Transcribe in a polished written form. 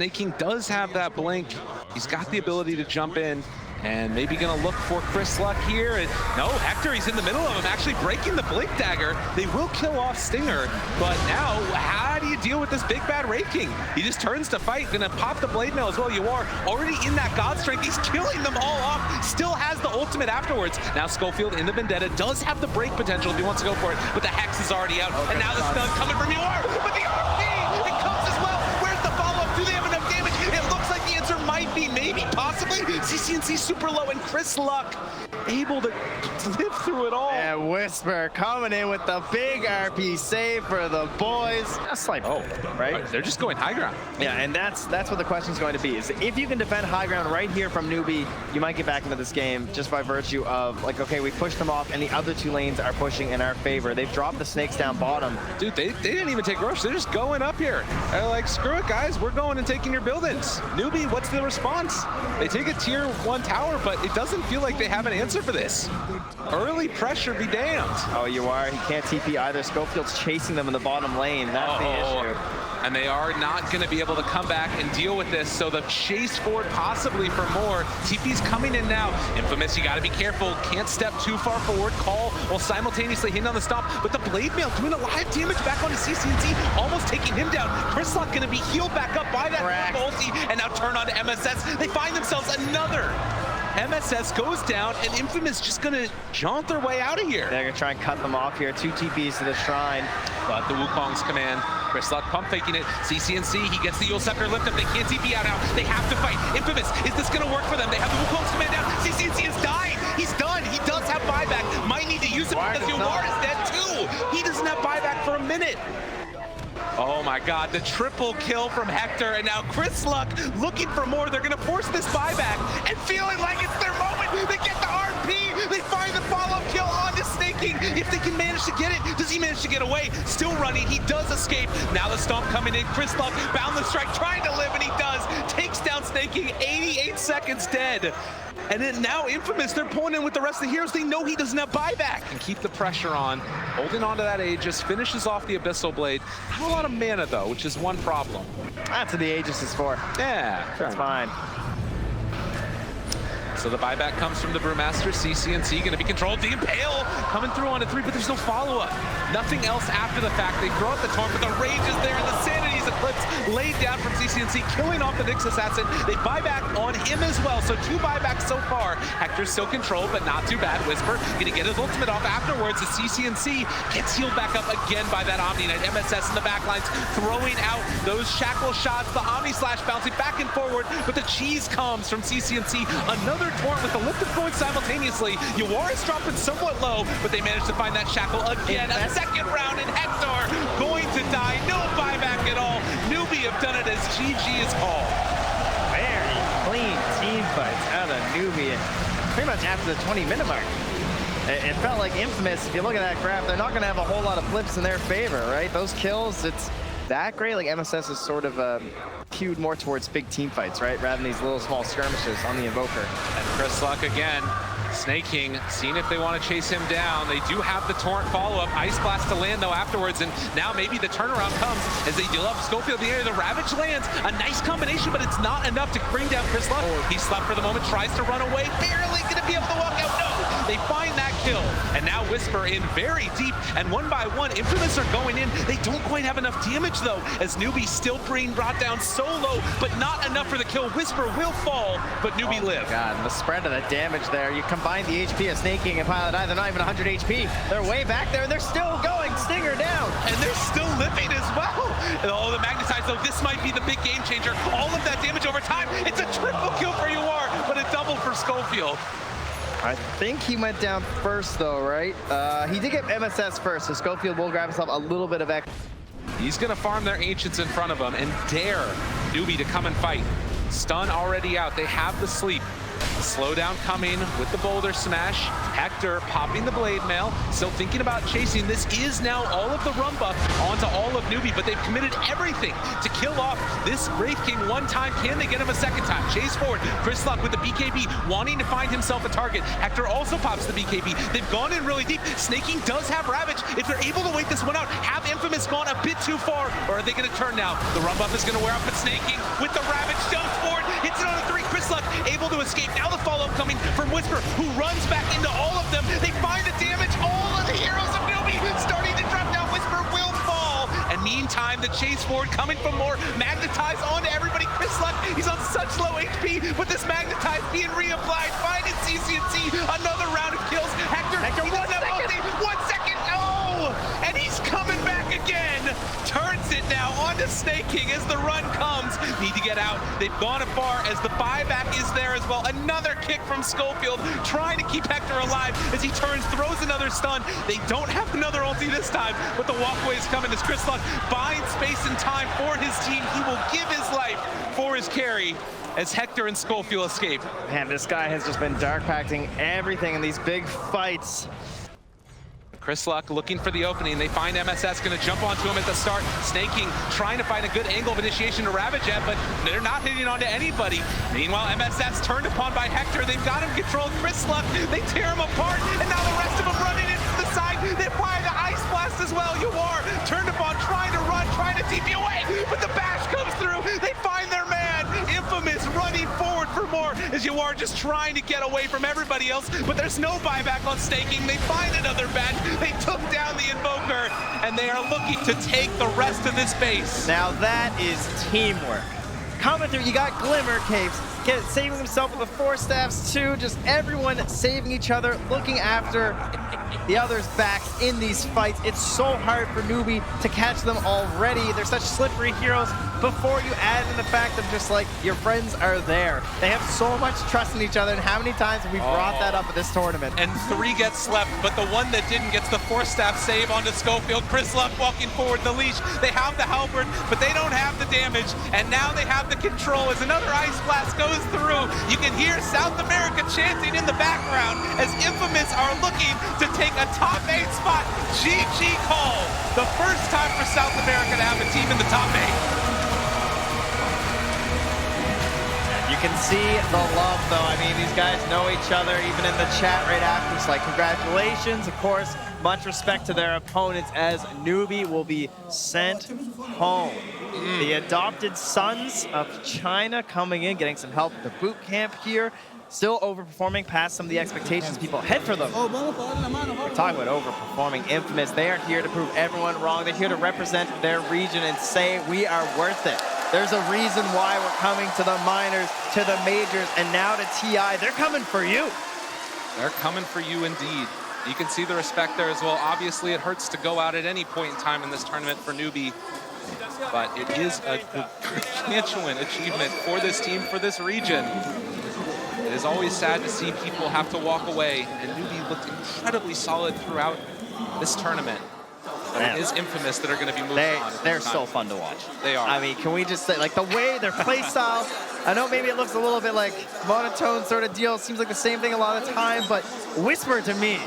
Snake King does have that blink. He's got the ability to jump in. And maybe gonna look for Chris Luck here. And no, Hector, he's in the middle of him, actually breaking the blink dagger. They will kill off Stinger, but now how do you deal with this big bad Wraith King? He just turns to fight, gonna pop the blade mail as well. You are already in that God Strength. He's killing them all off, still has the ultimate afterwards. Now Schofield in the Vendetta does have the break potential if he wants to go for it, but the Hex is already out. And now the stun coming from UR, but the RP, it comes as well. Where's the follow-up? Do they have enough damage? It looks like the answer might be maybe, possibly. CCNC super low, and Chris Luck able to live through it all. And Whisper coming in with the big RP save for the boys. That's like, right? They're just going high ground. Yeah, and that's what the question's going to be, is if you can defend high ground right here from Newbee, you might get back into this game just by virtue of, like, okay, we pushed them off, and the other two lanes are pushing in our favor. They've dropped the snakes down bottom. Dude, they didn't even take rush. They're just going up here. They're like, screw it, guys. We're going and taking your buildings. Newbee, what's the response? They take a tier 1 tower, but it doesn't feel like they have an answer for this. Early pressure be damned. Oh, you are. He can't TP either. Schofield's chasing them in the bottom lane. That's the issue. And they are not going to be able to come back and deal with this. So the chase forward possibly for more. TP's coming in now. Infamous, you got to be careful. Can't step too far forward. Call while simultaneously hitting on the stomp. But the blade mail doing a lot of damage back onto CCNC, almost taking him down. Chris Luck going to be healed back up by that ulti, and now turn on to MSS. They find themselves another. MSS goes down, and Infamous just gonna jaunt their way out of here. They're gonna try and cut them off here. 2 TPs to the shrine. But the Wukong's command. Chris Luck pump faking it. CCNC, he gets the Yule Scepter lift up. They can't TP out now. They have to fight. Infamous, is this gonna work for them? They have the Wukong's command down. CCNC is dying. He's done. He does have buyback. Might need to use it because Yular is dead too. He doesn't have buyback for a minute. Oh my God, the triple kill from Hector, and now Chris Luck looking for more. They're gonna force this buyback and feeling like it's their moment. They get the RP, they find the follow-up kill onto Snake King. If they can manage to get it, does he manage to get away? Still running, he does escape. Now the stomp coming in, Chris Luck, Boundless Strike, trying to live, and he does. Takes down Snake King, 88 seconds dead. And then now Infamous, they're pulling in with the rest of the heroes. They know he doesn't have buyback. And keep the pressure on, holding on to that Aegis, finishes off the Abyssal Blade. Not a lot of mana though, which is one problem. That's what the Aegis is for. Yeah, That's fine. So the buyback comes from the Brewmaster. CCNC going to be controlled. The Impale coming through on a 3, but there's no follow-up. Nothing else after the fact. They throw out the Taunt, but the Rage is there, and the Sanity's Eclipse laid down from CCNC, killing off the Nyx Assassin. They buyback on him as well, so 2 buybacks so far. Hector's still controlled, but not too bad. Whisper going to get his ultimate off afterwards. The CCNC gets healed back up again by that Omni Knight. MSS in the backlines, throwing out those shackle shots. The Omni Slash bouncing back and forward, but the cheese comes from CCNC. Another Torrent with the lift of going simultaneously. Yawar is dropping somewhat low, but they managed to find that shackle again. A second round, and Hector going to die. No buyback at all. Newbee have done it as GG is called. Very clean team fights out of Newbee, and pretty much after the 20-minute mark. It felt like Infamous, if you look at that graph, they're not going to have a whole lot of flips in their favor, right? Those kills, it's that great. Like MSS is sort of cued more towards big team fights, right? Rather than these little small skirmishes on the Invoker. And Chris Luck again. Snake King, seeing if they want to chase him down. They do have the Torrent follow-up. Ice Blast to land, though, afterwards. And now maybe the turnaround comes as they deal up Schofield in the area. The Ravage lands. A nice combination, but it's not enough to bring down Chris Luck. He slept for the moment, tries to run away. Barely going to be able to walk out. No! They find that kill. And now Whisper in very deep. And one by one, Infamous are going in. They don't quite have enough damage, though, as Newbee still being brought down so low, but not enough for the kill. Whisper will fall, but Newbee live. God, and the spread of the damage there. You combine the HP of Snake King and Pilot Eye, they're not even 100 HP. They're way back there, and they're still going. Stinger down. And they're still living as well. And all the Magnetize, though, this might be the big game changer. All of that damage over time. It's a triple kill for UR, but a double for Schofield. I think he went down first, though, right? He did get MSS first, so Schofield will grab himself a little bit of X. He's going to farm their Ancients in front of him and dare Newbee to come and fight. Stun already out. They have the sleep. Slowdown coming with the boulder smash. Hector popping the blade mail, still thinking about chasing. This is now all of the rumba onto all of Newbee, but they've committed everything to kill off this Wraith King one time. Can they get him a second time? Chase forward. Chris Luck with the BKB, wanting to find himself a target. Hector also pops the BKB. They've gone in really deep. Snaking does have Ravage. If they're able to wait this one out, have Infamous gone a bit too far, or are they going to turn now? The run buff is going to wear out, but Snaking with the Ravage jumps forward, hits it on a 3. Chris Luck able to escape. Now the follow-up coming from Whisper, who runs back into all of them. They find the damage. All of the heroes of Newbee starting to drop down. Whisper will fall. And meantime, the chase forward coming from more. Magnetize onto everybody. Chris Luck, he's on such low HP, but this Magnetize being reapplied. Finding CCNC, another round of kills. Hector he doesn't have ulti. 1 second, no! And he's coming back again. Turns it now onto Snaking as the run comes. Need to get out. They've gone afar as the buyback is there as well. Another kick from Schofield, trying to keep Hector alive as he turns, throws another stun. They don't have another ulti this time, but the walkway is coming as Chris Luck buying space and time for his team. He will give his life for his carry as Hector and Schofield escape. Man, this guy has just been dark packing everything in these big fights. Chris Luck looking for the opening. They find MSS, going to jump onto him at the start. Snaking trying to find a good angle of initiation to Ravage at, but they're not hitting onto anybody. Meanwhile, MSS turned upon by Hector. They've got him controlled. Chris Luck, they tear him apart, and now the rest of them running into the side. They apply the Ice Blast as well. Yuar turned upon, trying to run, trying to TP away, but the bash comes through. They find their man. Infamous running forward for more as Yuar just trying to get away from everybody else, but there's no buyback on Snaking. They find another bash. They took down the Invoker, and they are looking to take the rest of this base. Now that is teamwork. Coming through, you got Glimmer Capes, saving himself with the 4 staffs too, just everyone saving each other, looking after the others' backs in these fights. It's so hard for Newbee to catch them already. They're such slippery heroes. Before you add in the fact of just like your friends are there. They have so much trust in each other, and how many times have we brought that up at this tournament? And 3 get slept, but the one that didn't gets the 4-staff save onto Schofield. Chris Luck walking forward the leash. They have the halberd, but they don't have the damage, and now they have the control as another Ice Blast goes through. You can hear South America chanting in the background as Infamous are looking to take a top 8 spot. GG call. The first time for South America to have a team in the top 8. You can see the love, though. I mean, these guys know each other, even in the chat right after. It's like, congratulations. Of course, much respect to their opponents as Newbee will be sent home. The adopted sons of China coming in, getting some help at the boot camp here. Still overperforming past some of the expectations people had for them. We're talking about overperforming Infamous. They are here to prove everyone wrong. They're here to represent their region and say we are worth it. There's a reason why we're coming to the minors, to the majors, and now to TI. They're coming for you. They're coming for you indeed. You can see the respect there as well. Obviously, it hurts to go out at any point in time in this tournament for Newbee, but it is a gargantuan achievement for this team, for this region. It is always sad to see people have to walk away, and Newbee looked incredibly solid throughout this tournament. But it is Infamous that are going to be moving on. They're so fun to watch. They are. I mean, can we just say, like, the way their play style, I know maybe it looks a little bit like monotone sort of deal. It seems like the same thing a lot of the time, but Whisper to me